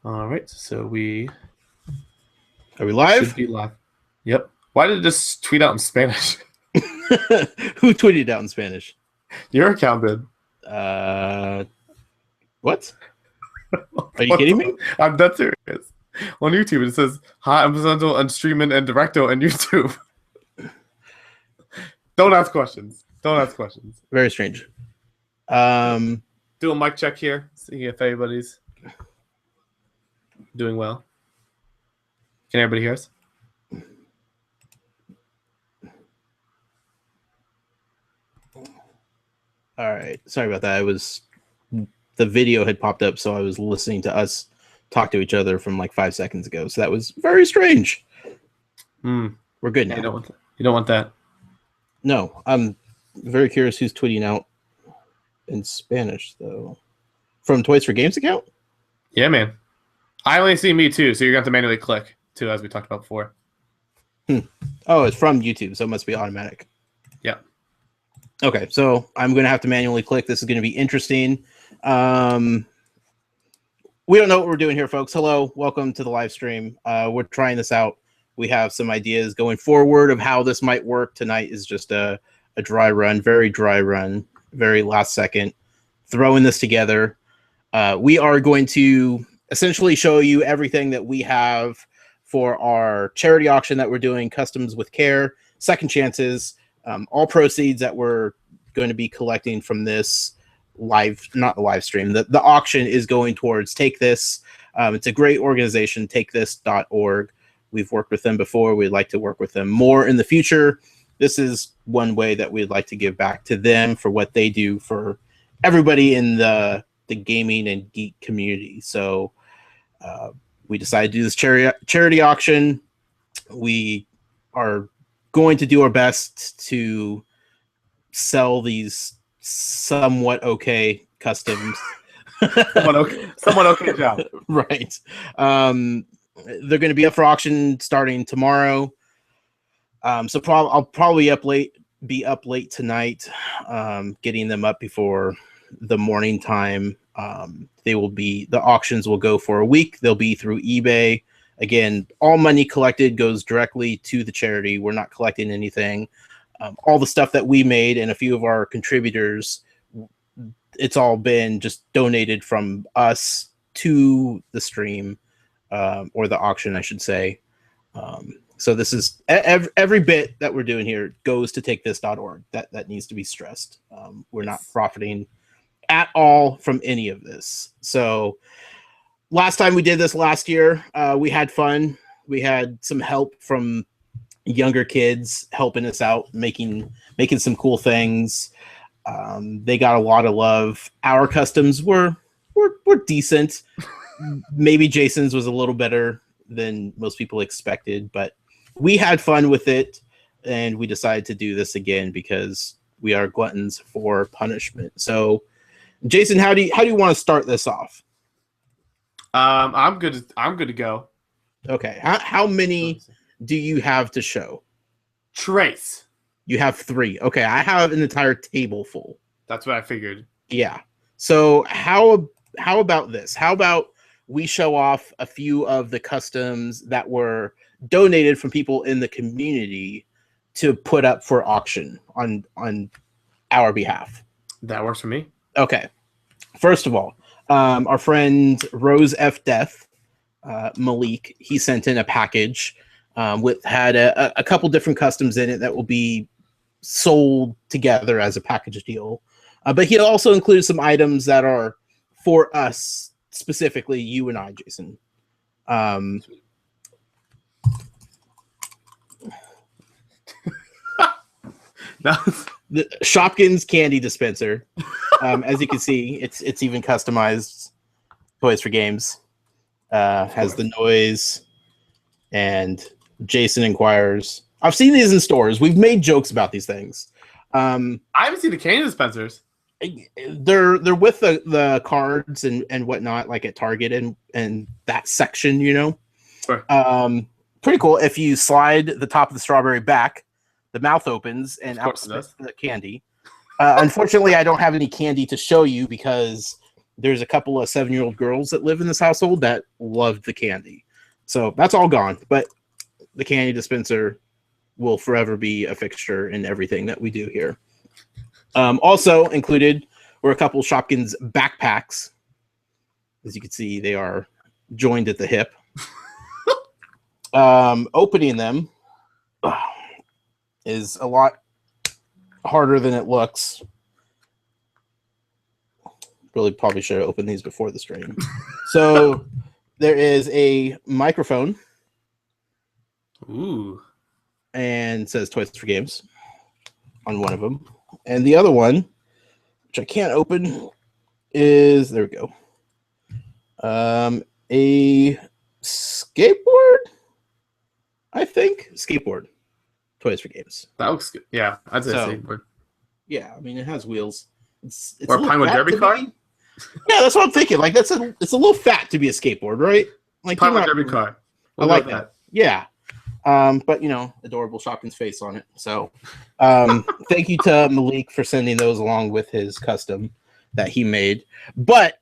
All right, so we Are we live? should be live. Yep. Why did it just tweet out in Spanish? Who tweeted out in Spanish? Your account did. What? Are you kidding me? I'm dead serious. On YouTube, it says, "Hi, I'm Sando and streaming and directo on YouTube." Don't ask questions. Don't ask questions. Very strange. Do a mic check here. See if everybody's doing well. Can everybody hear us? All right. Sorry about that. The video had popped up, so I was listening to us talk to each other from like 5 seconds ago. So that was very strange. We're good now. You don't want that. No, I'm very curious who's tweeting out in Spanish though. From Toys for Games account? Yeah, man. I only see me too, so you're going to have to manually click too, as we talked about before. Oh, it's from YouTube, so it must be automatic. Yeah. Okay, so I'm going to have to manually click. This is going to be interesting. We don't know what we're doing here, folks. Hello, welcome to the live stream. We're trying this out. We have some ideas going forward of how this might work. Tonight is just a dry run, very last second, throwing this together. We are going to essentially show you everything that we have for our charity auction that we're doing, Customs with Care, Second Chances, all proceeds that we're going to be collecting from this not the live stream. The auction is going towards Take This. It's a great organization, takethis.org. We've worked with them before. We'd like to work with them more in the future. This is one way that we'd like to give back to them for what they do for everybody in the gaming and geek community. So we decided to do this charity auction. We are going to do our best to sell these somewhat okay customs. Somewhat okay job. Right. They're going to be up for auction starting tomorrow. So I'll probably be up late tonight, getting them up before the morning time. The auctions will go for a week. They'll be through eBay. Again, all money collected goes directly to the charity. We're not collecting anything. All the stuff that we made and a few of our contributors, it's all been just donated from us to the stream, or the auction, I should say. So this is every bit that we're doing here goes to takethis.org. That needs to be stressed. We're not profiting at all from any of this. So last time we did this last year, we had fun. We had some help from younger kids helping us out, making some cool things. They got a lot of love. Our customs were decent. Maybe Jason's was a little better than most people expected, but we had fun with it, and we decided to do this again because we are gluttons for punishment. So, Jason, how do you want to start this off? I'm good to go. Okay. How many do you have to show? Trace. You have 3. Okay, I have an entire table full. That's what I figured. Yeah. So how about this? How about we show off a few of the customs that were donated from people in the community to put up for auction on our behalf? That works for me. Okay. First of all, our friend Rose F. Death, Malik, he sent in a package had a couple different customs in it that will be sold together as a package deal. But he also included some items that are for us, specifically you and I, Jason. The Shopkins candy dispenser. As you can see, it's even customized. Toys for Games has the noise, and Jason inquires. I've seen these in stores. We've made jokes about these things. I haven't seen the candy dispensers. They're with the cards and whatnot, like at Target and that section, you know. Sure. Pretty cool. If you slide the top of the strawberry back, the mouth opens and out spits the candy. Unfortunately, I don't have any candy to show you because there's a couple of 7-year-old girls that live in this household that loved the candy. So that's all gone. But the candy dispenser will forever be a fixture in everything that we do here. Also included were a couple Shopkins backpacks. As you can see, they are joined at the hip. Opening them is a lot harder than it looks. Really probably should have opened these before the stream. So there is a microphone. Ooh. And it says Toys for Games on one of them. And the other one, which I can't open, is, there we go. A skateboard, I think. Skateboard. Toys for Games. That looks good. Yeah, I'd say So, skateboard. Yeah, I mean, it has wheels. It's Or a little Pinewood fat Derby to car? me. Yeah, that's what I'm thinking. Like, it's a little fat to be a skateboard, right? Like, you're Pinewood not- Derby car. I like that. Yeah. But adorable Shopkins face on it. So thank you to Malik for sending those along with his custom that he made. But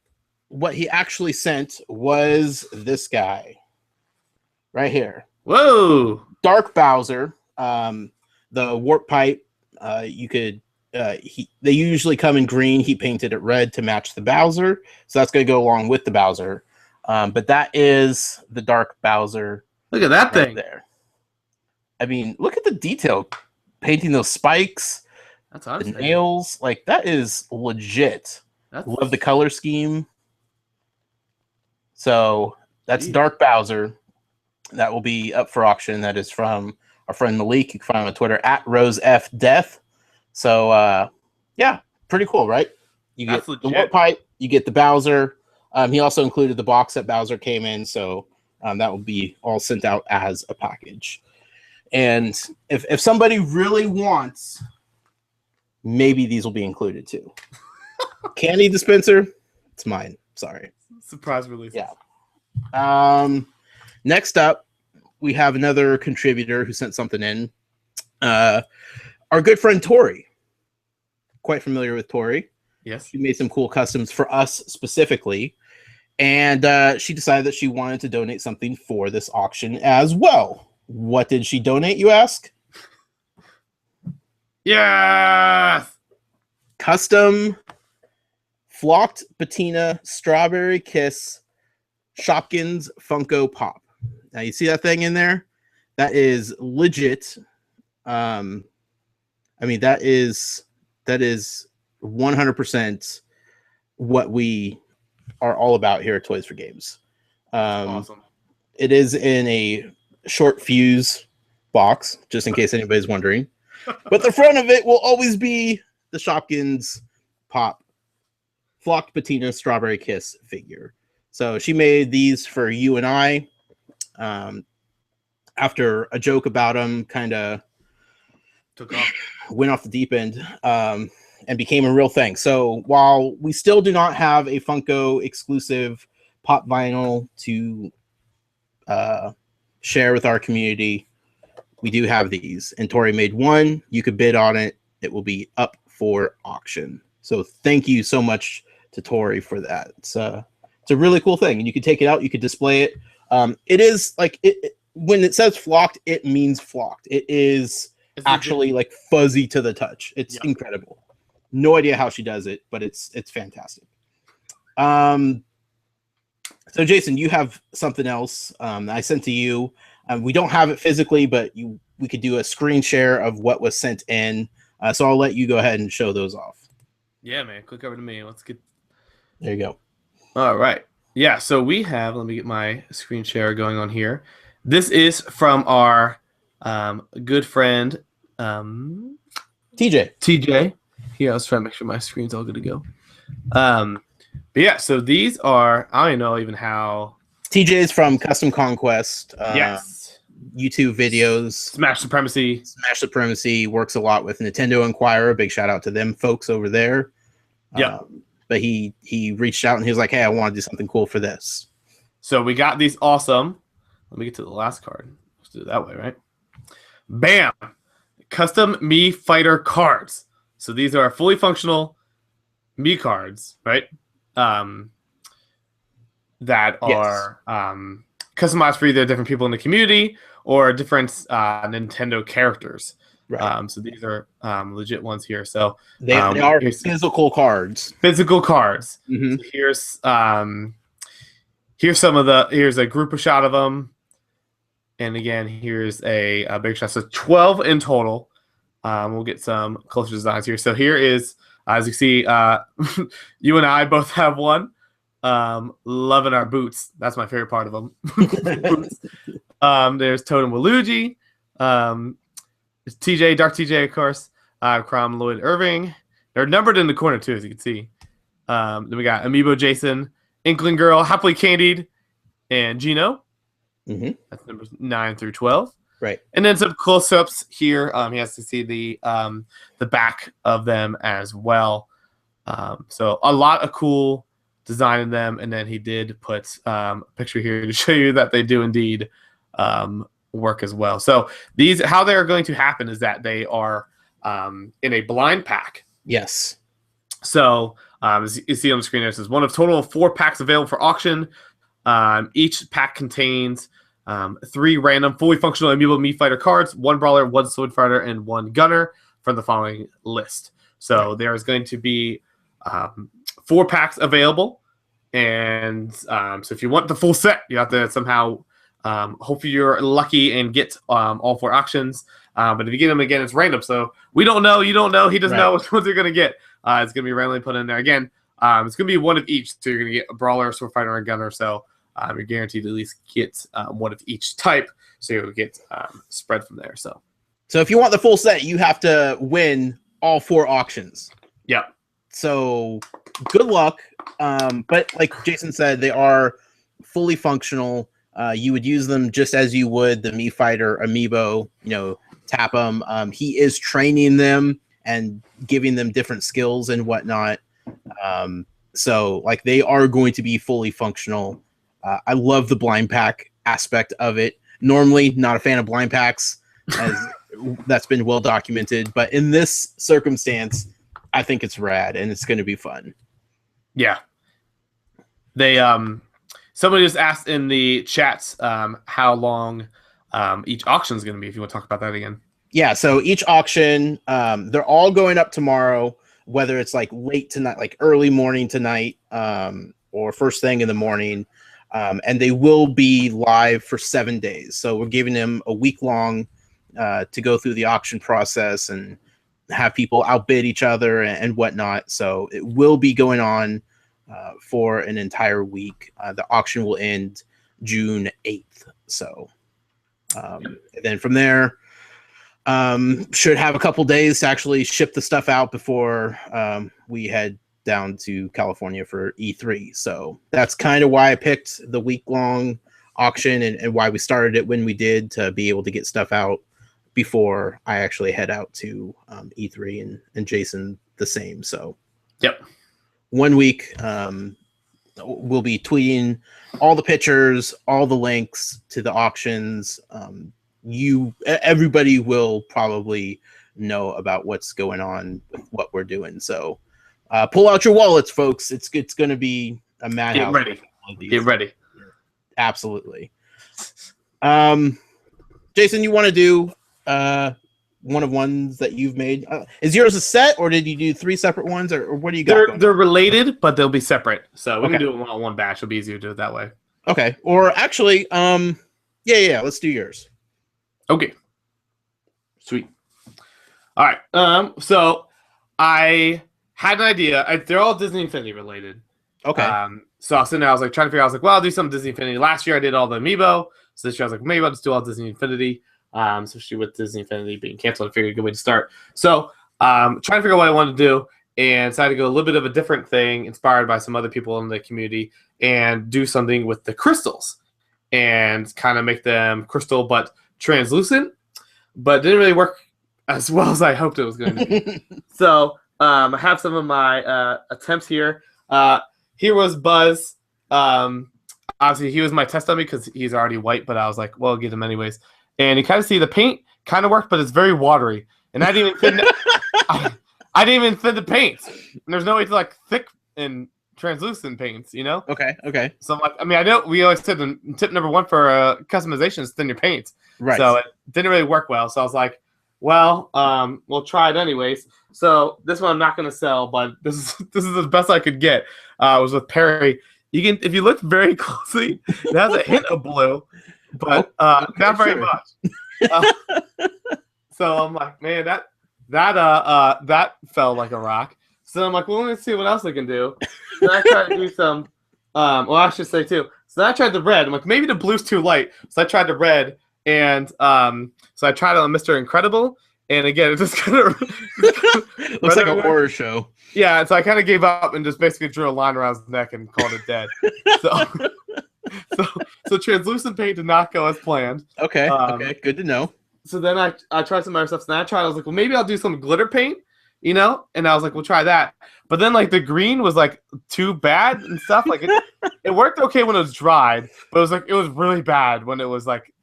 what he actually sent was this guy right here. Whoa. Dark Bowser. The warp pipe. They usually come in green. He painted it red to match the Bowser. So that's going to go along with the Bowser. But that is the Dark Bowser. Look at that Right thing. there. I mean, look at the detail. Painting those spikes, That's the honestly. nails. Like, that is legit. That's Love the color scheme. So that's Jeez. Dark Bowser. That will be up for auction. That is from our friend Malik. You can find him on Twitter at RoseFDeath. So yeah, pretty cool, right? You That's get the legit. warp pipe, you get the Bowser. He also included the box that Bowser came in, so that will be all sent out as a package. And if somebody really wants, maybe these will be included too. Candy dispenser, it's mine. Sorry. Surprise release. Yeah. Next up, we have another contributor who sent something in. Our good friend Tori. Quite familiar with Tori. Yes. She made some cool customs for us specifically. And she decided that she wanted to donate something for this auction as well. What did she donate, you ask? Yes. Custom Flocked Patina Strawberry Kiss Shopkins Funko Pop. Now you see that thing in there? That is legit. I mean, that is 100% what we are all about here at Toys for Games. Awesome. It is in a short fuse box, just in case anybody's wondering. But the front of it will always be the Shopkins Pop Flocked Patina Strawberry Kiss figure. So she made these for you and I. After a joke about them kind of Took off. went off the deep end and became a real thing. So while we still do not have a Funko exclusive pop vinyl to share with our community, we do have these. And Tori made one. You could bid on it. It will be up for auction. So thank you so much to Tori for that. It's a really cool thing. And you can take it out. You could display it. It is like when it says flocked, it means flocked. It is It's actually like fuzzy to the touch. It's Yeah. incredible. No idea how she does it, but it's fantastic. So Jason, you have something else I sent to you. We don't have it physically, but we could do a screen share of what was sent in. So I'll let you go ahead and show those off. Yeah, man. Click over to me. Let's get. There you go. All right. Yeah. So we have. Let me get my screen share going on here. This is from our good friend TJ. TJ. Yeah, I was trying to make sure my screen's all good to go. But yeah, so these are. I don't know even how. TJ is from Custom Conquest. Yes. YouTube videos. Smash Supremacy. Smash Supremacy works a lot with Nintendo Inquirer. Big shout out to them folks over there. Yeah. But he reached out and he was like, "Hey, I want to do something cool for this." So we got these awesome. Let me get to the last card. Let's do it that way, right? Bam! Custom Mii Fighter cards. So these are fully functional Mii cards, right? that Yes. are customized for either different people in the community or different Nintendo characters. Right. So these are legit ones here. So They are here's physical cards. physical cards. Hmm. So here's some of the here's a group of shot of them, and again here's a big shot. So 12 in total. We'll get some closer designs here. So here is, as you see, you and I both have one. Loving our boots. That's my favorite part of them. Boots. There's Totem Waluigi. There's TJ, Dark TJ, of course. Crom Lloyd Irving. They're numbered in the corner too, as you can see. Then we got Amiibo Jason, Inkling Girl, Happily Candied, and Gino. Hmm. That's numbers 9 through 12. Right. And then some close-ups here. He has to see the back of them as well. So a lot of cool design in them. And then he did put a picture here to show you that they do indeed work as well. So these, how they're going to happen is that they are in a blind pack. Yes. So as you see on the screen, there says one of total of 4 packs available for auction. Each pack contains 3 random fully functional Amiibo Mii Fighter cards, 1 Brawler, 1 Sword Fighter, and 1 Gunner from the following list. So there is going to be 4 packs available. And so if you want the full set, you have to somehow hopefully you're lucky and get all 4 auctions. But if you get them again, it's random. So we don't know. You don't know. He doesn't know what they're going to get. It's going to be randomly put in there. Again, it's going to be one of each. So you're going to get a Brawler, a Sword Fighter, and a Gunner. So you're guaranteed to at least get one of each type. So you'll get spread from there. So if you want the full set, you have to win all 4 auctions. Yep. So good luck. But like Jason said, they are fully functional. You would use them just as you would the Mii Fighter Amiibo, tap them. He is training them and giving them different skills and whatnot. So like they are going to be fully functional. I love the blind pack aspect of it. Normally not a fan of blind packs, as that's been well documented, but in this circumstance, I think it's rad and it's going to be fun. Yeah. They somebody just asked in the chats how long each auction is going to be. If you want to talk about that again. Yeah, so each auction, they're all going up tomorrow, whether it's like late tonight, like early morning tonight, or first thing in the morning. And they will be live for 7 days. So we're giving them a week long to go through the auction process and have people outbid each other and whatnot. So it will be going on for an entire week. The auction will end June 8th. So and then from there, should have a couple days to actually ship the stuff out before we head down to California for E3. So that's kind of why I picked the week-long auction and why we started it when we did, to be able to get stuff out before I actually head out to E3, and Jason the same. So yep, 1 week, we'll be tweeting all the pictures, all the links to the auctions. Everybody will probably know about what's going on with what we're doing. So pull out your wallets, folks. It's going to be a madhouse. Get ready. Get ready. Absolutely. Jason, you want to do one of ones that you've made? Is yours a set, or did you do 3 separate ones, or what do you got? They're related, but they'll be separate. So we can do it all in one batch. It'll be easier to do it that way. Okay. Or actually, yeah. Let's do yours. Okay. Sweet. All right. So I had an idea. They're all Disney Infinity related. Okay. So I was sitting there, I was like trying to figure out, I was like, well, I'll do some Disney Infinity. Last year I did all the Amiibo. So this year I was like, maybe I'll just do all Disney Infinity. Especially with Disney Infinity being canceled, I figured a good way to start. So trying to figure out what I wanted to do, and decided to go a little bit of a different thing, inspired by some other people in the community, and do something with the crystals and kind of make them crystal but translucent, but it didn't really work as well as I hoped it was going to. So I have some of my attempts here. Here was Buzz. Obviously, he was my test dummy because he's already white, but I was like, well, I'll get him anyways. And you kind of see the paint kind of worked, but it's very watery. And I didn't even fit I didn't even fit the paint. And there's no way to like thick and translucent paints, you know? Okay. Okay. So I'm like, I mean, I know we always said the tip number one for customization is thin your paints. Right. So it didn't really work well. So I was like, well, we'll try it anyways. So this one I'm not going to sell, but this is the best I could get. It was with Perry. You can, if you look very closely, it has a hint of blue, but not very much. So I'm like, man, that fell like a rock. So I'm like, well, let me see what else I can do. Then I tried to do some, well, I should say too. So then I tried the red. I'm like, maybe the blue's too light. So I tried the red, and so I tried it on Mr. Incredible, and again, it just kind of looks like a horror show. Yeah, so I kind of gave up and just basically drew a line around his neck and called it dead. So translucent paint did not go as planned. Okay, okay, good to know. So then I tried some other stuff. So then I was like, well, maybe I'll do some glitter paint, you know? And I was like, we'll try that. But then like the green was like too bad and stuff. Like it worked okay when it was dried, but it was really bad when it was like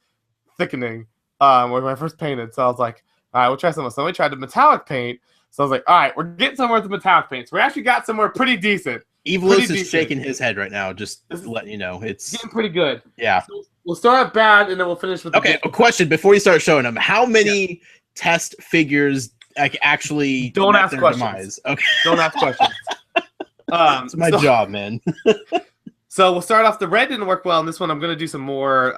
thickening when I first painted. So I was like, all right, we'll try something else. So we tried the metallic paint. So I was like, all right, we're getting somewhere with the metallic paints. We actually got somewhere pretty decent. Evilus is shaking his head right now, just letting you know. It's getting pretty good. Yeah. So we'll start out bad, and then we'll finish with okay, a question before you start showing them. How many test figures like actually don't ask questions? Demise? Okay. Don't ask questions. It's my job, man. So we'll start off. The red didn't work well in this one. I'm going to do some more.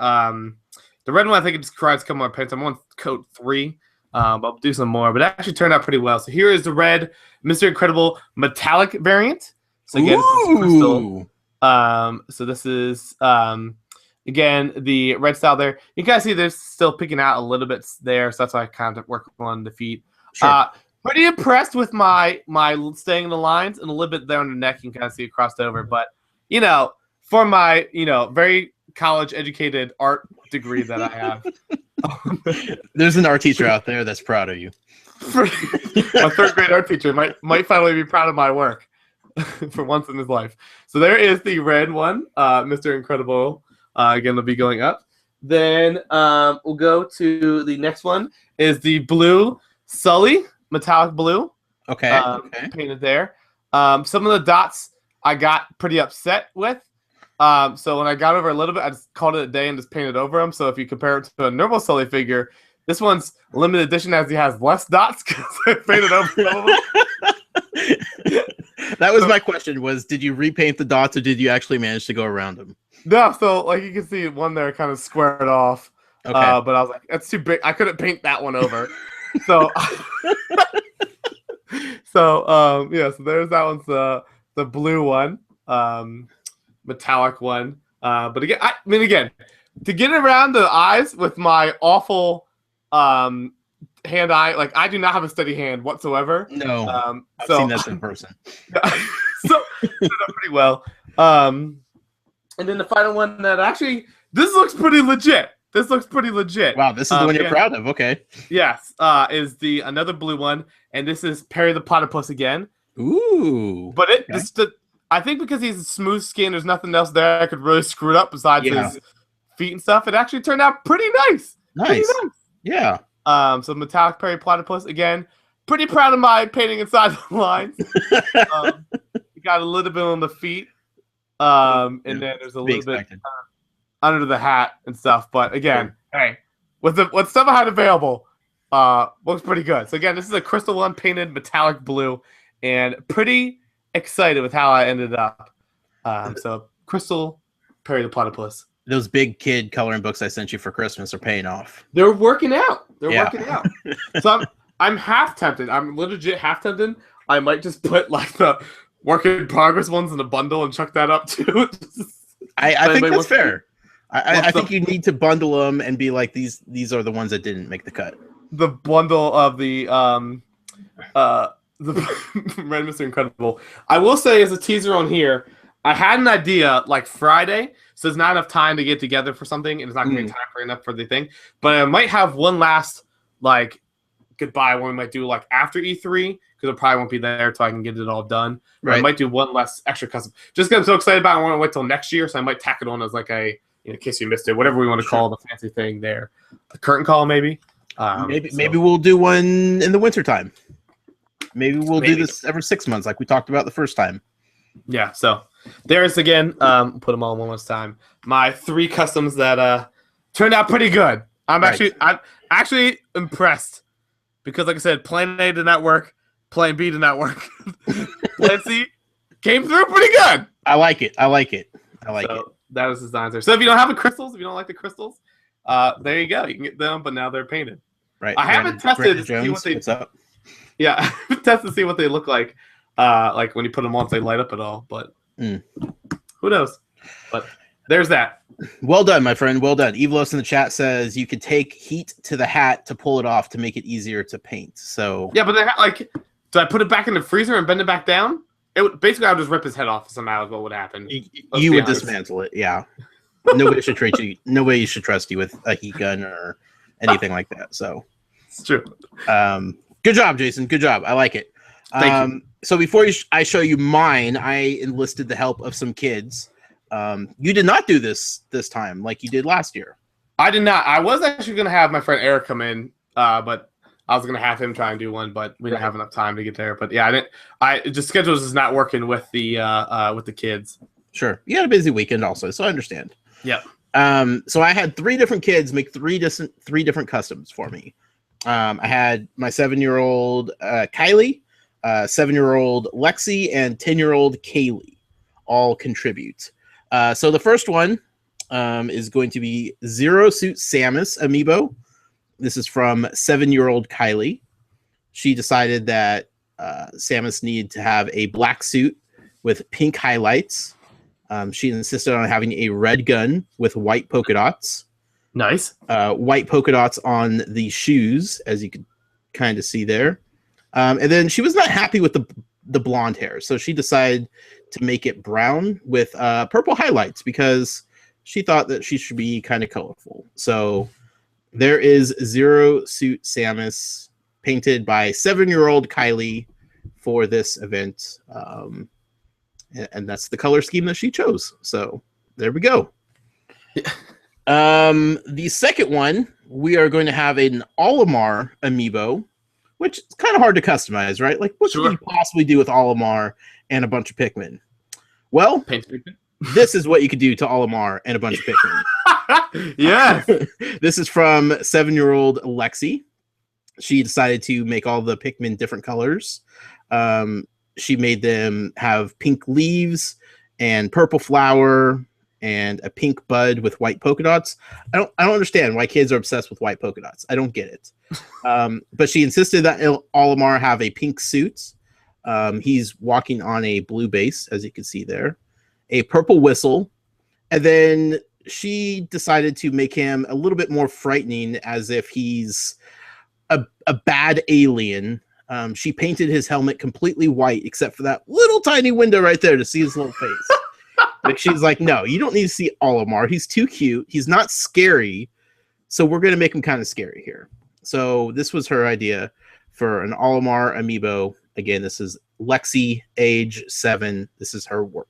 The red one, I think it just requires a couple more paints. I'm on coat 3. I'll do some more, but it actually turned out pretty well. So here is the red Mr. Incredible metallic variant. So again, this is crystal. So this is again the red style there. You guys see there's still picking out a little bit there, so that's why I kind of work on the feet. Sure. Pretty impressed with my staying in the lines and a little bit there on the neck. You can kind of see it crossed over, but you know, for my very college educated art degree that I have. There's an art teacher out there that's proud of you. My third grade art teacher might finally be proud of my work for once in his life. So there is the red one, Mr. Incredible. Again, they'll be going up. Then we'll go to the next one is the blue Sully, metallic blue. Okay. Painted there. Some of the dots I got pretty upset with. So when I got over a little bit, I just called it a day and just painted over them. So if you compare it to a normal Sully figure, this one's limited edition as he has less dots because I painted over some of them. That was my question: did you repaint the dots or did you actually manage to go around them? No, so like you can see one there kind of squared off. Okay. But I was like, that's too big. I couldn't paint that one over. So so there's that one's the blue one. Metallic one, but again, I mean, to get around the eyes with my awful hand-eye, like I do not have a steady hand whatsoever. No, I've seen that in person. So it turned out pretty well. And then the final one that actually, this looks pretty legit. Wow, this is the one you're proud of. Okay. Yes, is another blue one, and this is Perry the Platypus again. Ooh. But I think because he's a smooth skin, there's nothing else there I could really screw it up besides his feet and stuff. It actually turned out pretty nice. Nice. Yeah. So metallic Perry Platypus again. Pretty proud of my painting inside the lines. Got a little bit on the feet, and then there's a little bit under the hat and stuff. But again, hey, with stuff I had available, looks pretty good. So again, this is a crystal one painted metallic blue, and pretty excited with how I ended up. So Crystal Perry the Platypus. Those big kid coloring books I sent you for Christmas are paying off. They're working out. Working out. So I'm half tempted. I'm legit half tempted. I might just put like the work in progress ones in a bundle and chuck that up too. I think that's fair. I think you need to bundle them and be like these are the ones that didn't make the cut. The bundle of the Red Mr. Incredible. I will say as a teaser on here, I had an idea like Friday, so there's not enough time to get together for something, and it's not going to be time for enough for the thing. But I might have one last like goodbye one we might do like after E3 because it probably won't be there so I can get it all done. Right. I might do one less extra custom just because I'm so excited about it. I want to wait till next year, so I might tack it on as like a in case you missed it, whatever we want to call the fancy thing there, a curtain call maybe. Maybe we'll do one in the wintertime. Maybe we'll do this every 6 months like we talked about the first time. Yeah, so there's again, put them all in one last time. My 3 customs that turned out pretty good. I'm actually impressed because, like I said, Plan A did not work, Plan B did not work, Plan C came through pretty good. I like it. That was designs there. So if you don't have the crystals, if you don't like the crystals, there you go. You can get them, but now they're painted. Right. I haven't tested to Jones, see what they. What's up? Yeah, I haven't tested to see what they look like when you put them on, if they light up at all. But who knows? But there's that. Well done, my friend. Well done. Evelos in the chat says you could take heat to the hat to pull it off to make it easier to paint. So Yeah, but did I put it back in the freezer and bend it back down? Basically I would just rip his head off somehow. Is what would happen? You would dismantle it. Yeah. Nobody should treat you. Nobody should trust you with a heat gun or anything like that. So it's true. Good job, Jason. Good job. I like it. Thank you. So before I show you mine, I enlisted the help of some kids. You did not do this time like you did last year. I did not. I was actually going to have my friend Eric come in, but I was going to have him try and do one, but we didn't have enough time to get there. But yeah, just schedules is not working with the kids. Sure. You had a busy weekend also, so I understand. Yep. So I had 3 different kids make 3 different customs for me. I had my 7-year-old Kylie, 7-year-old Lexi, and 10-year-old Kaylee all contribute. So the first one is going to be Zero Suit Samus amiibo. This is from 7-year-old Kylie. She decided that Samus needed to have a black suit with pink highlights. She insisted on having a red gun with white polka dots. Nice. White polka dots on the shoes, as you could kind of see there. And then she was not happy with the blonde hair, so she decided to make it brown with purple highlights because she thought that she should be kind of colorful. So there is Zero Suit Samus painted by 7-year-old Kylie for this event. And that's the color scheme that she chose. So there we go. The second one, we are going to have an Olimar amiibo, which is kind of hard to customize, right? Like, what can you possibly do with Olimar and a bunch of Pikmin? Well, paint Pikmin. This is what you could do to Olimar and a bunch of Pikmin. Yeah. This is from 7-year-old Lexi. She decided to make all the Pikmin different colors. She made them have pink leaves and purple flower and a pink bud with white polka dots. I don't understand why kids are obsessed with white polka dots. I don't get it. But she insisted that Olimar have a pink suit. He's walking on a blue base, as you can see there, a purple whistle. And then she decided to make him a little bit more frightening, as if he's a bad alien. She painted his helmet completely white, except for that little tiny window right there to see his little face. But she's like, no, you don't need to see Olimar. He's too cute. He's not scary. So we're going to make him kind of scary here. So this was her idea for an Olimar amiibo. Again, this is Lexi, age 7. This is her work.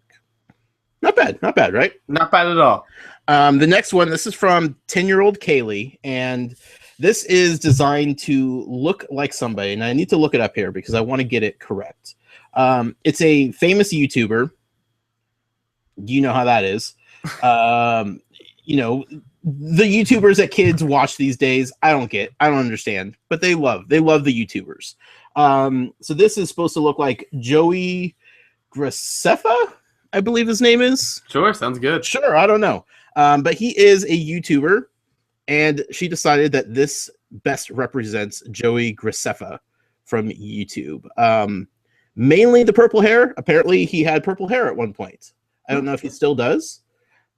Not bad, right? Not bad at all. The next one, this is from 10-year-old Kaylee, and this is designed to look like somebody, and I need to look it up here because I want to get it correct. It's a famous YouTuber. You know how that is. You know, the YouTubers that kids watch these days, I don't understand, but they love the YouTubers. So this is supposed to look like Joey Graceffa, I believe his name is. Sure, sounds good. Sure, I don't know. But he is a YouTuber, and she decided that this best represents Joey Graceffa from YouTube. Mainly the purple hair. Apparently, he had purple hair at one point. I don't know if he still does.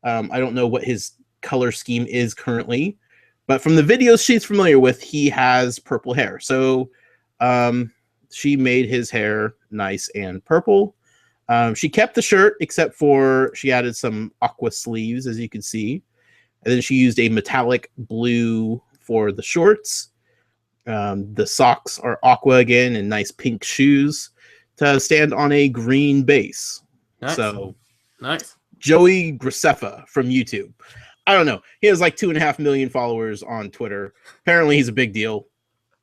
I don't know what his color scheme is currently, but from the videos she's familiar with, he has purple hair. So she made his hair nice and purple. She kept the shirt, except for she added some aqua sleeves, as you can see. And then she used a metallic blue for the shorts. The socks are aqua again, and nice pink shoes to stand on a green base. Nice. So nice. Joey Graceffa from YouTube. I don't know. He has like 2.5 million followers on Twitter. Apparently he's a big deal.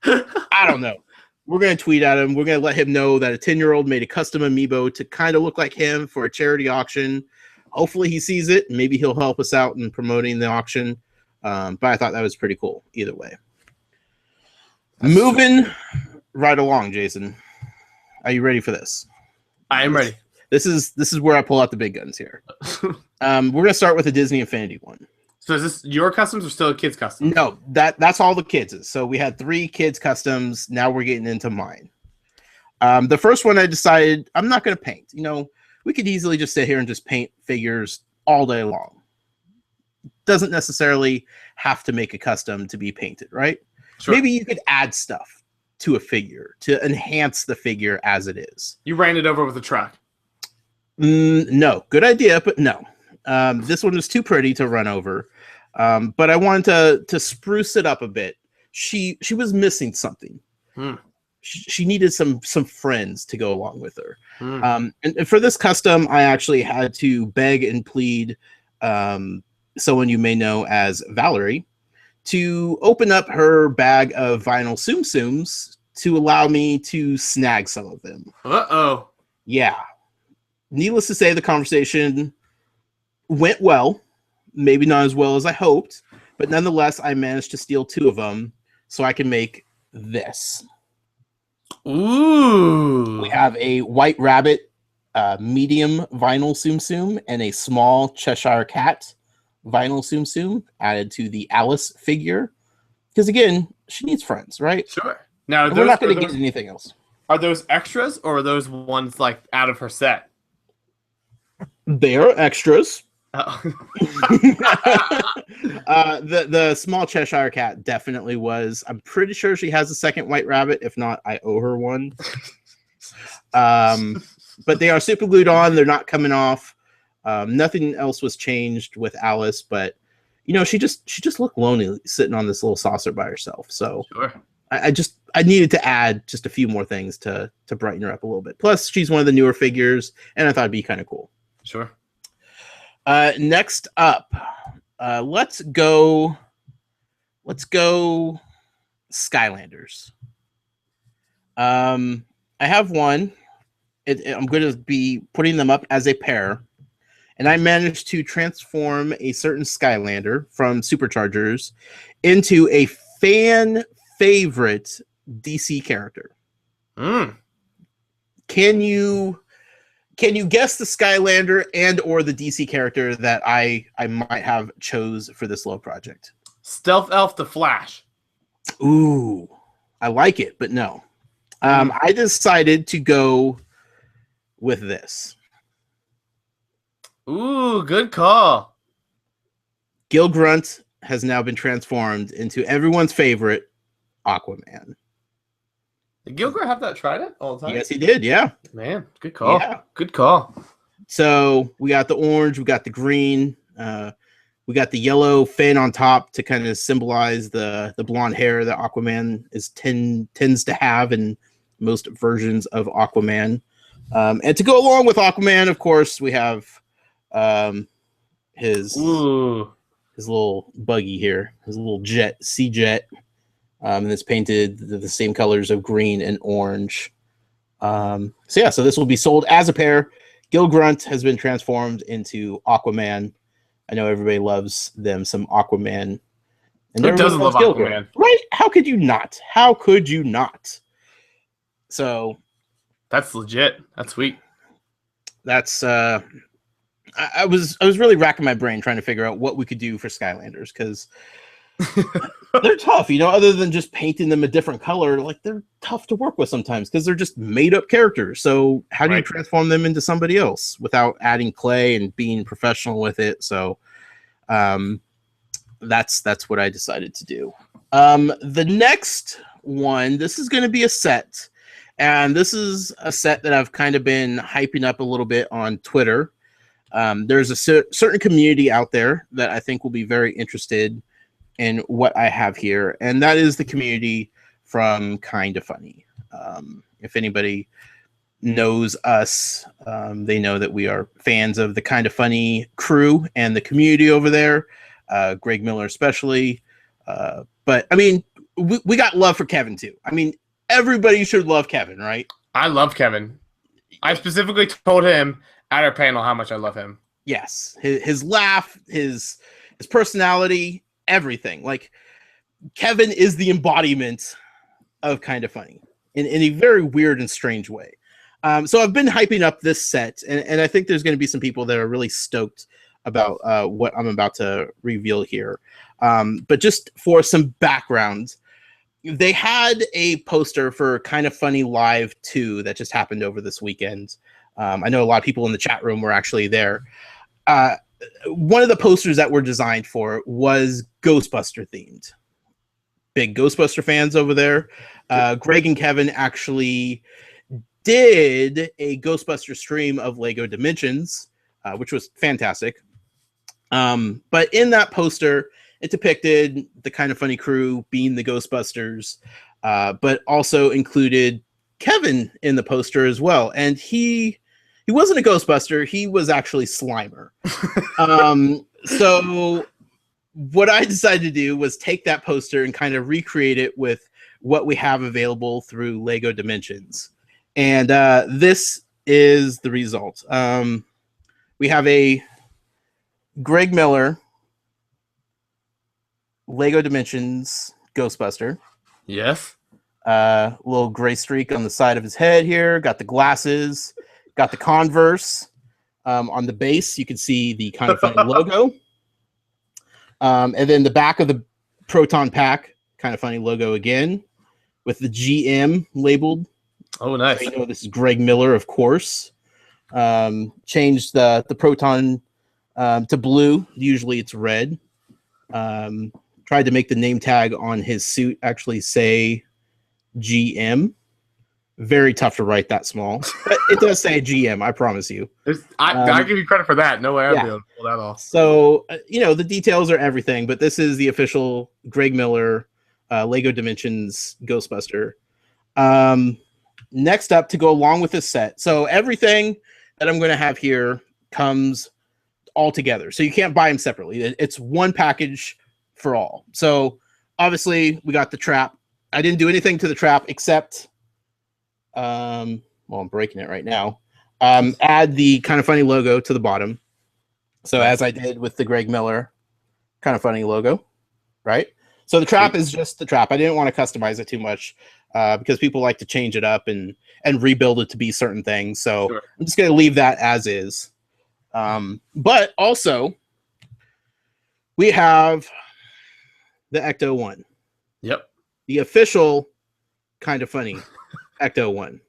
I don't know. We're going to tweet at him. We're going to let him know that a 10-year-old made a custom amiibo to kind of look like him for a charity auction. Hopefully he sees it. Maybe he'll help us out in promoting the auction. But I thought that was pretty cool either way. Moving right along, Jason. Are you ready for this? I am ready. This is where I pull out the big guns here. We're going to start with the Disney Infinity one. So is this your customs or still a kid's custom? No, that's all the kids'. So we had 3 kids' customs. Now we're getting into mine. The first one I decided I'm not going to paint. You know, we could easily just sit here and just paint figures all day long. Doesn't necessarily have to make a custom to be painted, right? Sure. Maybe you could add stuff to a figure to enhance the figure as it is. You ran it over with a truck. No, good idea, but no. This one was too pretty to run over. But I wanted to spruce it up a bit. She was missing something. She needed some friends to go along with her. And for this custom, I actually had to beg and plead someone you may know as Valerie to open up her bag of vinyl Tsum Tsums to allow me to snag some of them. Uh-oh. Yeah. Needless to say, the conversation went well. Maybe not as well as I hoped, but nonetheless, I managed to steal 2 of them so I can make this. Ooh. We have a White Rabbit medium vinyl Tsum Tsum and a small Cheshire Cat vinyl Tsum Tsum added to the Alice figure. Because again, she needs friends, right? Sure. Now, we're not going to get anything else. Are those extras or are those ones like out of her set? They are extras. Oh. The small Cheshire Cat definitely was. I'm pretty sure she has a second White Rabbit. If not, I owe her one. But they are super glued on. They're not coming off. Nothing else was changed with Alice, but you know, she just looked lonely sitting on this little saucer by herself. So sure. I needed to add just a few more things to brighten her up a little bit. Plus, she's one of the newer figures, and I thought it'd be kind of cool. Sure. Next up, let's go Skylanders. I have one. I'm going to be putting them up as a pair, and I managed to transform a certain Skylander from Superchargers into a fan favorite DC character. Can you guess the Skylander and or the DC character that I might have chose for this little project? Stealth Elf the Flash. Ooh, I like it, but no. I decided to go with this. Ooh, good call. Gil Grunt has now been transformed into everyone's favorite Aquaman. Did Gilgert have that trident all the time? Yes, he did. Yeah. Man, good call. Yeah. Good call. So we got the orange, we got the green, we got the yellow fin on top to kind of symbolize the blonde hair that Aquaman tends to have in most versions of Aquaman. And to go along with Aquaman, of course, we have his little buggy here, his little sea jet. And it's painted the same colors of green and orange. So this will be sold as a pair. Gil Grunt has been transformed into Aquaman. I know everybody loves them some Aquaman. And who doesn't love Aquaman? Grunt, right? How could you not? How could you not? So that's legit. That's sweet. That's I was really racking my brain trying to figure out what we could do for Skylanders because they're tough, you know, other than just painting them a different color. Like, they're tough to work with sometimes because they're just made up characters. So how do you transform them into somebody else without adding clay and being professional with it? So that's what I decided to do. The next one, this is going to be a set, and this is a set that I've kind of been hyping up a little bit on Twitter. There's a certain community out there that I think will be very interested in what I have here, and that is the community from Kinda Funny. If anybody knows us, they know that we are fans of the Kinda Funny crew and the community over there, Greg Miller especially. But I mean, we got love for Kevin too. I mean, everybody should love Kevin, right? I love Kevin. I specifically told him at our panel how much I love him. Yes, his laugh, his personality, everything. Like Kevin is the embodiment of kind of funny in a very weird and strange way. So I've been hyping up this set, and I think there's going to be some people that are really stoked about what I'm about to reveal here. But just for some background, they had a poster for Kind of Funny Live 2 that just happened over this weekend. I know a lot of people in the chat room were actually there. One of the posters that were designed for it was Ghostbuster themed. Big Ghostbuster fans over there. Greg and Kevin actually did a Ghostbuster stream of Lego Dimensions, which was fantastic. But in that poster, it depicted the Kind of Funny crew being the Ghostbusters, but also included Kevin in the poster as well. And he wasn't a Ghostbuster. He was actually Slimer. So what I decided to do was take that poster and kind of recreate it with what we have available through Lego Dimensions. And this is the result. We have a Greg Miller Lego Dimensions Ghostbuster. Yes. Little gray streak on the side of his head here. Got the glasses. Got the Converse. On the base, you can see the Kind of Funny logo. And then the back of the Proton Pack, Kind of Funny logo again, with the GM labeled. Oh, nice. So you know this is Greg Miller, of course. Changed the Proton to blue. Usually it's red. Tried to make the name tag on his suit actually say GM. Very tough to write that small, but it does say GM. I promise you. I give you credit for that. No way I'd be able to pull that off. So the details are everything, but this is the official Greg Miller Lego Dimensions Ghostbuster. Next up, to go along with this set, so everything that I'm going to have here comes all together. So you can't buy them separately. It's one package for all. So obviously we got the trap. I didn't do anything to the trap except, I'm breaking it right now. Add the Kind of Funny logo to the bottom. So as I did with the Greg Miller Kind of Funny logo, right? So the trap is just the trap. I didn't want to customize it too much because people like to change it up and rebuild it to be certain things. So sure. I'm just going to leave that as is. But also, we have the Ecto 1. Yep. The official Kind of Funny Ecto 1.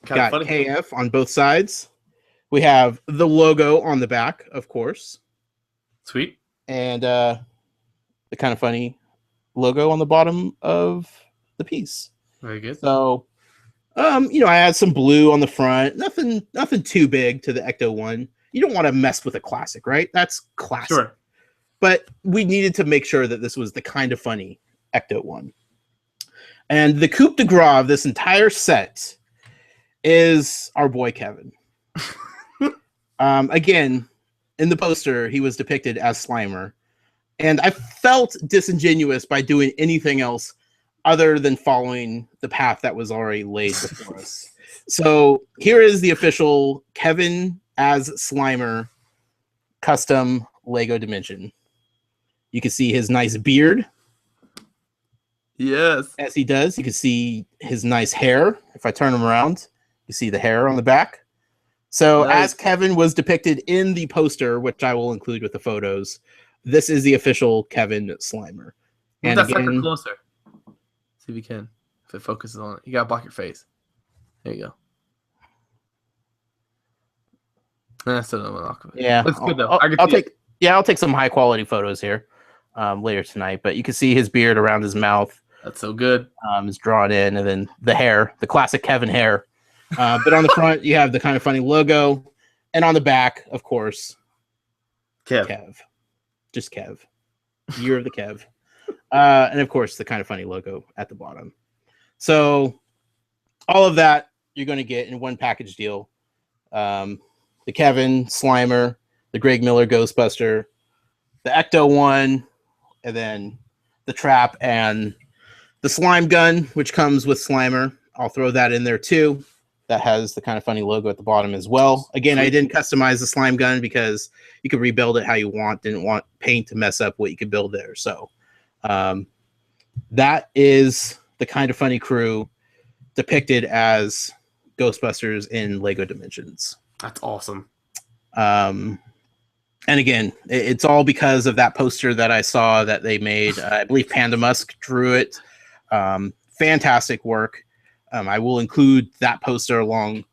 Got funny. KF on both sides. We have the logo on the back, of course. Sweet. And the Kind of Funny logo on the bottom of the piece. Very good. So, I add some blue on the front. Nothing too big to the Ecto 1. You don't want to mess with a classic, right? That's classic. Sure. But we needed to make sure that this was the Kind of Funny Ecto 1. And the coup de grace of this entire set is our boy Kevin. Again, in the poster, he was depicted as Slimer. And I felt disingenuous by doing anything else other than following the path that was already laid before us. So here is the official Kevin as Slimer custom Lego Dimension. You can see his nice beard. Yes. As he does, you can see his nice hair. If I turn him around, you see the hair on the back. So nice. As Kevin was depicted in the poster, which I will include with the photos, this is the official Kevin Slimer. And that sucker closer. See if you can. If it focuses on it. You gotta block your face. There you go. Still don't knock it. Yeah. That's good though. I'll take some high quality photos here later tonight, but you can see his beard around his mouth. That's so good. Is drawn in, and then the hair, the classic Kevin hair. But on the front, you have the Kind of Funny logo, and on the back, of course, Kev. Just Kev. Year of the Kev. And of course, the Kind of Funny logo at the bottom. So all of that you're going to get in one package deal. The Kevin Slimer, the Greg Miller Ghostbuster, the Ecto 1, and then the Trap and The slime gun, which comes with Slimer, I'll throw that in there too. That has the kind of funny logo at the bottom as well. Again, I didn't customize the slime gun because you could rebuild it how you want. Didn't want paint to mess up what you could build there. So that is the kind of funny crew depicted as Ghostbusters in Lego Dimensions. That's awesome. And again, it's all because of that poster that I saw that they made. I believe Panda Musk drew it. Fantastic work. I will include that poster along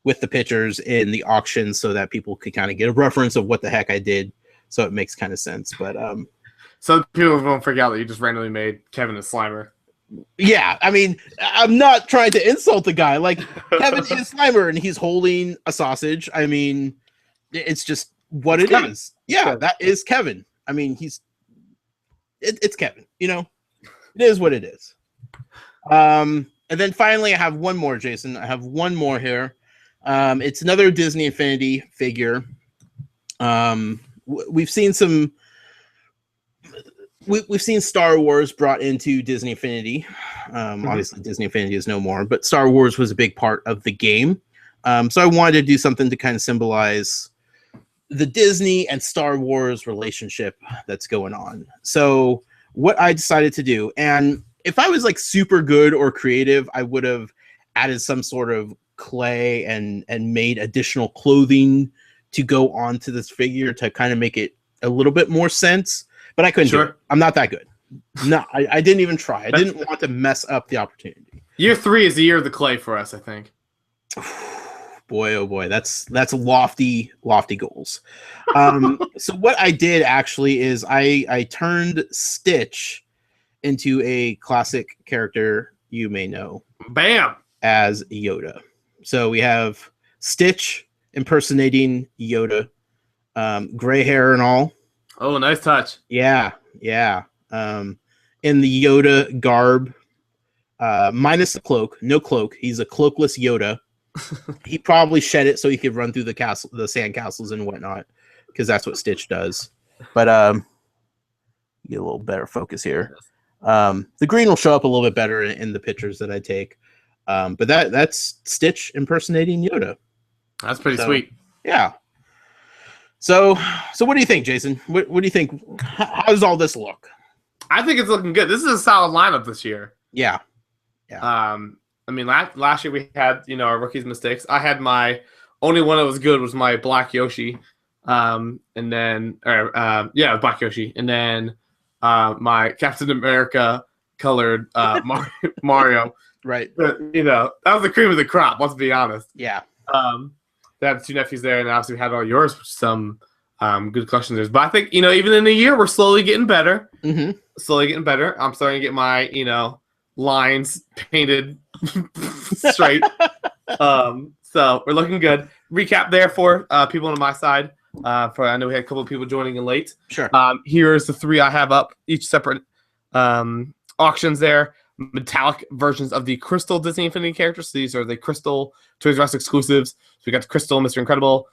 with the pictures in the auction so that people could kind of get a reference of what the heck I did. So it makes kind of sense. But so people won't forget that you just randomly made Kevin a Slimer. Yeah, I mean, I'm not trying to insult the guy. Like, Kevin is Slimer and he's holding a sausage. I mean, it's just what it is. Yeah, that is Kevin. I mean, it's Kevin, you know? It is what it is. And then finally, I have one more, Jason. I have one more here. It's another Disney Infinity figure. We've seen we've seen Star Wars brought into Disney Infinity. Obviously, Disney Infinity is no more, but Star Wars was a big part of the game. So I wanted to do something to kind of symbolize the Disney and Star Wars relationship that's going on. So what I decided to do, and if I was like super good or creative, I would have added some sort of clay and made additional clothing to go onto this figure to kind of make it a little bit more sense. But I couldn't do it. I'm not that good. No, I didn't even try. I didn't want to mess up the opportunity. Year 3 is the year of the clay for us, I think. Boy, oh boy, that's lofty goals. So what I did actually is I turned Stitch into a classic character you may know. Bam! As Yoda. So we have Stitch impersonating Yoda, gray hair and all. Oh, nice touch. Yeah. In the Yoda garb, minus the cloak, no cloak. He's a cloakless Yoda. He probably shed it so he could run through the sand castles and whatnot, because that's what Stitch does. But get a little better focus here. The green will show up a little bit better in the pictures that I take. But that's Stitch impersonating Yoda. That's pretty sweet. Yeah. So what do you think, Jason? What do you think? How does all this look? I think it's looking good. This is a solid lineup this year. Yeah. I mean, last year we had, our rookies' mistakes. I had my only one that was good was my Black Yoshi. Black Yoshi. And then my Captain America colored Mario. Right. But, that was the cream of the crop, let's be honest. Yeah. They have 2 nephews there, and obviously we had all yours, some good collections there. But I think, even in a year, we're slowly getting better. Mm-hmm. Slowly getting better. I'm starting to get my, lines painted straight. So we're looking good. Recap there for people on my side. I know we had a couple of people joining in late. Sure. Here's the 3 I have up, each separate auctions there. Metallic versions of the Crystal Disney Infinity characters. So these are the Crystal Toys R Us exclusives. So we got the Crystal Mr. Incredible,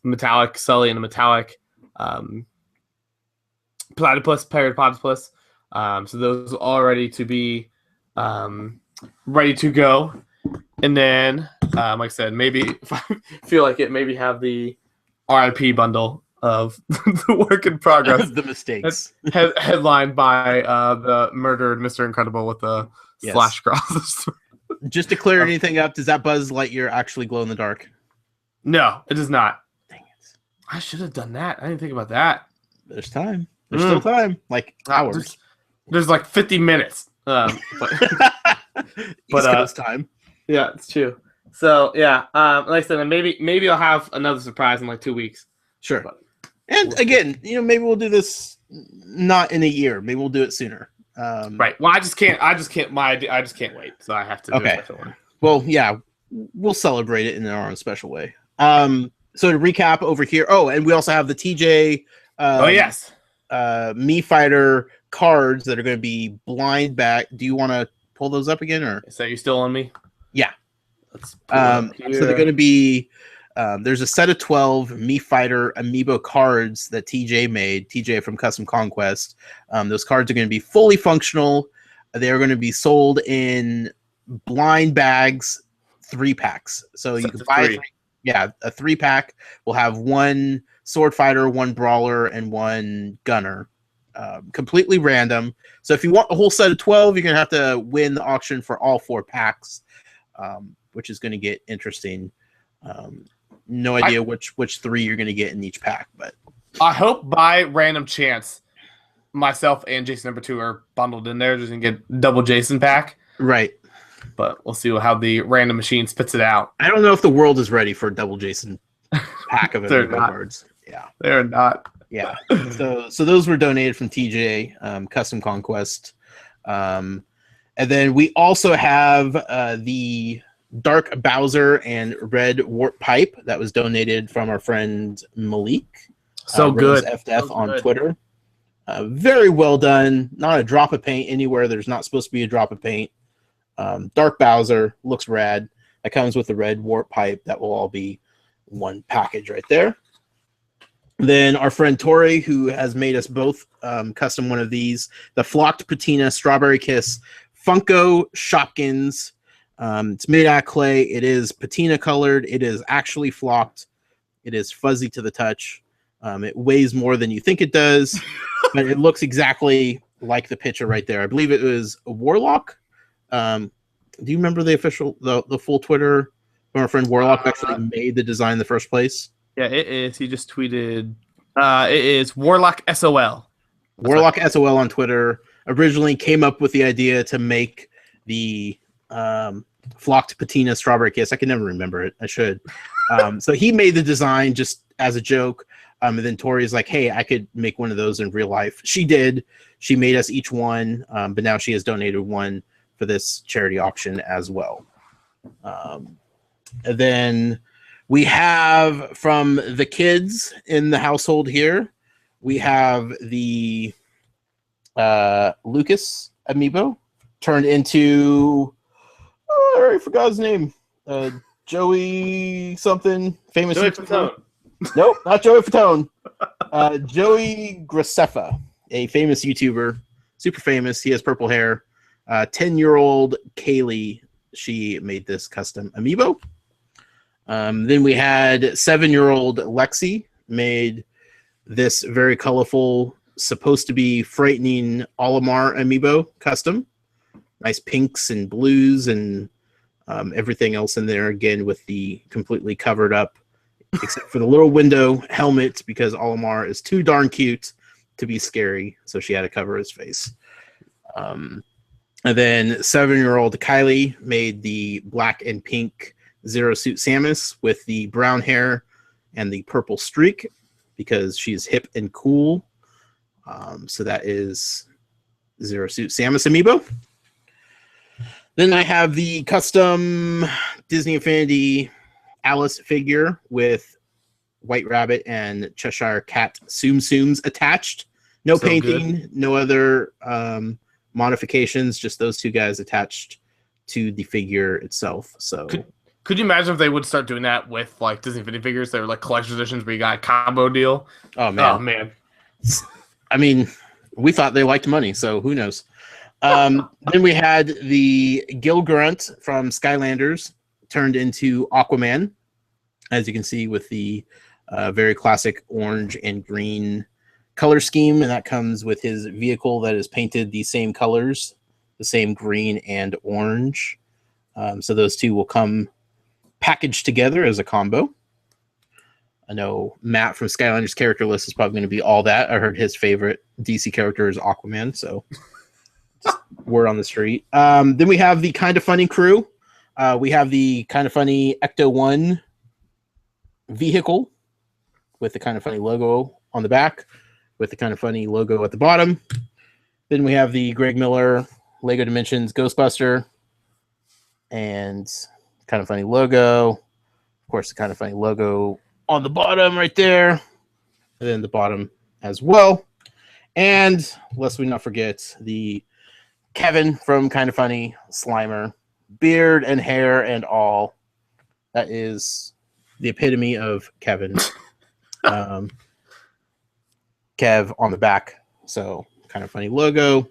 Metallic Sully, and a Metallic Platypus, Platypus. So those are all ready to be ready to go. And then, like I said, maybe if I feel like it, maybe have the RIP bundle of the work in progress. The mistakes. Headlined by the murdered Mr. Incredible with the slash cross. Just to clear anything up, does that Buzz Lightyear actually glow in the dark? No, it does not. Dang it. I should have done that. I didn't think about that. There's time. There's still time. Like hours. There's like 50 minutes. But East Coast time. Yeah, it's true. So like I said, maybe I'll have another surprise in like 2 weeks. Sure. And again, maybe we'll do this not in a year. Maybe we'll do it sooner. Right. Well, I just can't wait. So I have to do a special one. Well, yeah, we'll celebrate it in our own special way. So to recap over here. Oh, and we also have the TJ yes. Me Fighter cards that are going to be blind back. Do you want to pull those up again, or is that you still on me? Yeah. Let's so they're going to be there's a set of 12 Me Fighter amiibo cards that TJ made, TJ from Custom Conquest. Those cards are going to be fully functional. They are going to be sold in blind bags, 3-packs. So you can buy a 3-pack will have one sword fighter, one brawler, and one gunner. Completely random. So if you want a whole set of 12, you're going to have to win the auction for all 4 packs, which is going to get interesting. No idea which 3 you're going to get in each pack, but I hope by random chance myself and Jason number 2 are bundled in there, just gonna get double Jason pack. Right. But we'll see how the random machine spits it out. I don't know if the world is ready for a double Jason pack of amiibo cards. Yeah, they're not. Yeah. So those were donated from TJ, Custom Conquest, and then we also have the Dark Bowser and Red Warp Pipe that was donated from our friend Malik. So good. FDF on Twitter. Very well done. Not a drop of paint anywhere. There's not supposed to be a drop of paint. Dark Bowser looks rad. That comes with the Red Warp Pipe. That will all be one package right there. Then our friend Tori, who has made us both custom one of these, the Flocked Patina Strawberry Kiss Funko Shopkins. It's made out of clay. It is patina colored. It is actually flocked. It is fuzzy to the touch. It weighs more than you think it does, but it looks exactly like the picture right there. I believe it was a Warlock. Do you remember the full Twitter from our friend Warlock actually made the design in the first place? Yeah, it is. He just tweeted. It is Warlock SOL. Warlock SOL on Twitter originally came up with the idea to make the Flocked Patina Strawberry Kiss. I can never remember it. I should. So he made the design just as a joke. And then Tori's like, hey, I could make one of those in real life. She did. She made us each one, but now she has donated one for this charity auction as well. And then we have from the kids in the household here, we have the Lucas amiibo turned into, I already forgot his name. Joey something, famous Joey YouTuber. Nope, not Joey Fatone. Joey Graceffa, a famous YouTuber, super famous. He has purple hair. 10-year-old Kaylee, she made this custom amiibo. Then we had 7-year-old Lexi made this very colorful, supposed to be frightening Olimar amiibo custom. Nice pinks and blues and everything else in there, again with the completely covered up except for the little window helmet, because Olimar is too darn cute to be scary, so she had to cover his face. And then 7-year-old Kylie made the black and pink Zero Suit Samus with the brown hair and the purple streak, because she's hip and cool. So that is Zero Suit Samus amiibo. Then I have the custom Disney Infinity Alice figure with White Rabbit and Cheshire Cat Tsum Tsums attached. No so painting, good. No other modifications, just those two guys attached to the figure itself. So could you imagine if they would start doing that with like Disney Infinity figures? They were like collector's editions where you got a combo deal. Oh man. I mean, we thought they liked money, so who knows? Then we had the Gil Grunt from Skylanders turned into Aquaman, as you can see with the very classic orange and green color scheme, and that comes with his vehicle that is painted the same colors, the same green and orange. So those two will come packaged together as a combo. I know Matt from Skylanders character list is probably going to be all that. I heard his favorite DC character is Aquaman, so just word on the street. Then we have the Kind of Funny crew. We have the Kind of Funny Ecto 1 vehicle with the Kind of Funny logo on the back, with the Kind of Funny logo at the bottom. Then we have the Greg Miller Lego Dimensions Ghostbuster and Kind of Funny logo. Of course, the Kind of Funny logo on the bottom right there, and then the bottom as well. And lest we not forget the Kevin from Kind of Funny Slimer, beard and hair and all. That is the epitome of Kevin. Kev on the back. So Kind of Funny logo.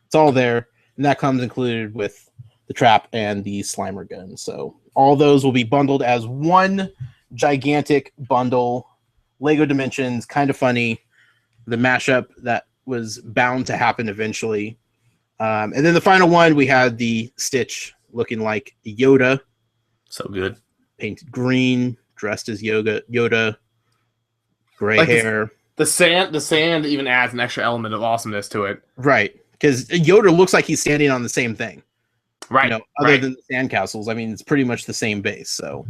It's all there. and that comes included with the trap and the Slimer gun. So all those will be bundled as one gigantic bundle. Lego Dimensions, kind of funny. The mashup that was bound to happen eventually. And then the final one, we had the Stitch looking like Yoda. So good. Painted green, dressed as Yoda, gray like hair. The sand even adds an extra element of awesomeness to it. Right. Because Yoda looks like he's standing on the same thing. Right. Other than the sandcastles. I mean, it's pretty much the same base. So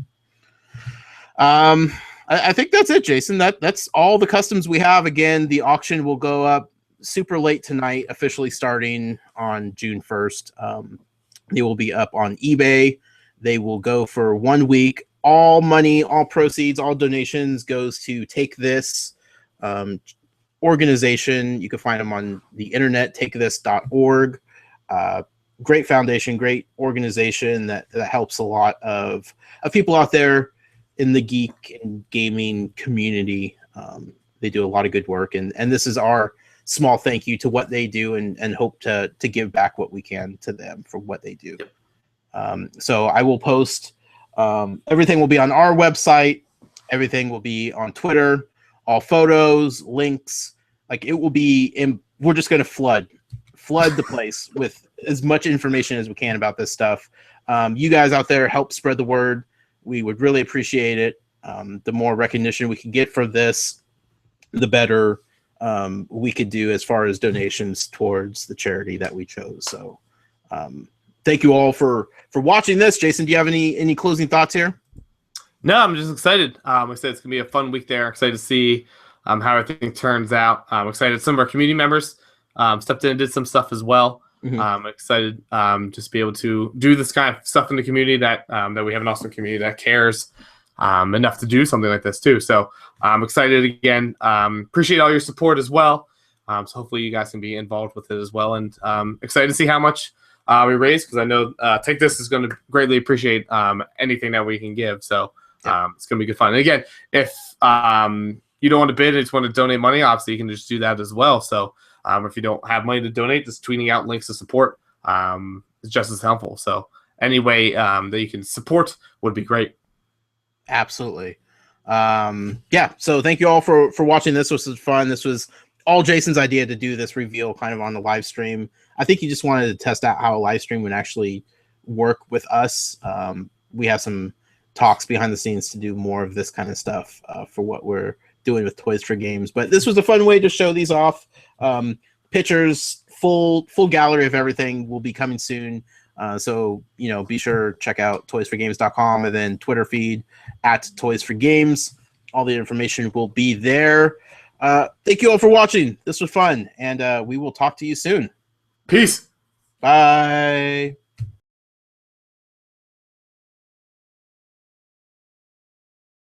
I think that's it, Jason. That's all the customs we have. Again, the auction will go up super late tonight, officially starting on June 1st. They will be up on eBay. They will go for 1 week. All money, all proceeds, all donations goes to Take This organization. You can find them on the internet, takethis.org. Great foundation, great organization that helps a lot of people out there in the geek and gaming community. They do a lot of good work, and this is our small thank you to what they do, and hope to give back what we can to them for what they do. So I will post everything will be on our website, everything will be on Twitter, all photos, links, like it will be we're just going to flood the place with as much information as we can about this stuff. You guys out there help spread the word. We would really appreciate it. The more recognition we can get for this, the better we could do as far as donations towards the charity that we chose. So thank you all for watching this. Jason, do you have any closing thoughts here? No, I'm just excited. Like I said, it's going to be a fun week there. Excited to see how everything turns out. I'm excited. Some of our community members stepped in and did some stuff as well. Mm-hmm. I'm excited just to be able to do this kind of stuff in the community that we have an awesome community that cares enough to do something like this too. So I'm excited again. Appreciate all your support as well. So hopefully you guys can be involved with it as well. And excited to see how much we raise, because I know Take This is going to greatly appreciate anything that we can give. So it's going to be good fun. And again, if you don't want to bid and just want to donate money, obviously you can just do that as well. So if you don't have money to donate, just tweeting out links to support is just as helpful. So any way that you can support would be great. Absolutely. So thank you all for watching. This was fun. This was all Jason's idea to do this reveal kind of on the live stream. I think he just wanted to test out how a live stream would actually work with us. We have some talks behind the scenes to do more of this kind of stuff for what we're doing with Toys for Games. But this was a fun way to show these off. Pictures, full gallery of everything will be coming soon. So, be sure to check out toysforgames.com and then Twitter feed @toysforgames. All the information will be there. Thank you all for watching. This was fun, and we will talk to you soon. Peace. Bye.